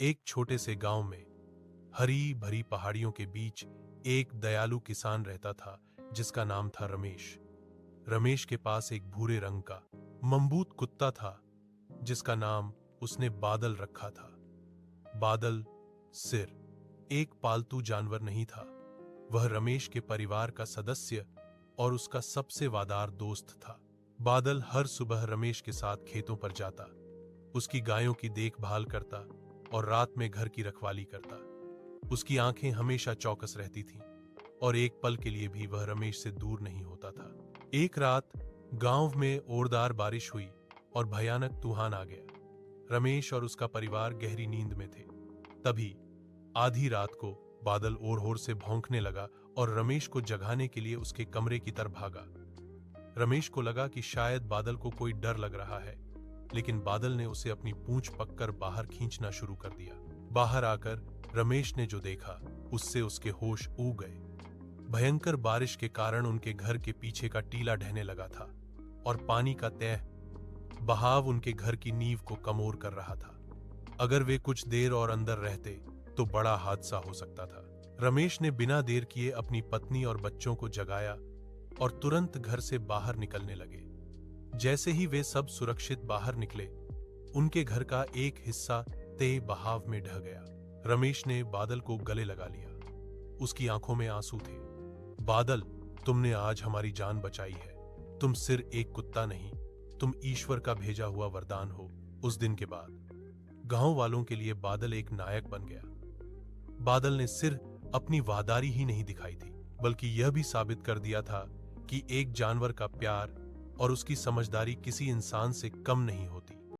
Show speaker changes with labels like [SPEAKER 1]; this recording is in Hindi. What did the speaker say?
[SPEAKER 1] एक छोटे से गांव में हरी भरी पहाड़ियों के बीच एक दयालु किसान रहता था जिसका नाम था रमेश। रमेश के पास एक भूरे रंग का मंबूत कुत्ता था जिसका नाम उसने बादल रखा था। बादल सिर्फ एक पालतू जानवर नहीं था, वह रमेश के परिवार का सदस्य और उसका सबसे वफादार दोस्त था। बादल हर सुबह रमेश के साथ खेतों पर जाता, उसकी गायों की देखभाल करता और रात में घर की रखवाली करता। उसकी आंखें हमेशा चौकस रहती थीं और एक पल के लिए भी वह रमेश से दूर नहीं होता था। एक रात गांव में ओरदार बारिश हुई और भयानक तूफान आ गया। रमेश और उसका परिवार गहरी नींद में थे। तभी आधी रात को बादल ओर-ओर से भौंकने लगा और रमेश को जगाने के लिए उसके कमरे की तरफ भागा। रमेश को लगा कि शायद बादल को कोई डर लग रहा है, लेकिन बादल ने उसे अपनी पूंछ पककर बाहर खींचना शुरू कर दिया। बाहर आकर रमेश ने जो देखा उससे उसके होश उड़ गए। भयंकर बारिश के कारण उनके घर के पीछे का टीला ढहने लगा था और पानी का तेज बहाव उनके घर की नींव को कमजोर कर रहा था। अगर वे कुछ देर और अंदर रहते तो बड़ा हादसा हो सकता था। रमेश ने बिना देर किए अपनी पत्नी और बच्चों को जगाया और तुरंत घर से बाहर निकलने लगे। जैसे ही वे सब सुरक्षित बाहर निकले, उनके घर का एक हिस्सा तेज बहाव में ढह गया। रमेश ने बादल को गले लगा लिया, उसकी आंखों में आंसू थे। बादल, तुमने आज हमारी जान बचाई है। तुम सिर्फ एक कुत्ता नहीं, तुम ईश्वर का भेजा हुआ वरदान हो। उस दिन के बाद गांव वालों के लिए बादल एक नायक बन गया। बादल ने सिर्फ अपनी वफादारी ही नहीं दिखाई थी, बल्कि यह भी साबित कर दिया था कि एक जानवर का प्यार और उसकी समझदारी किसी इंसान से कम नहीं होती।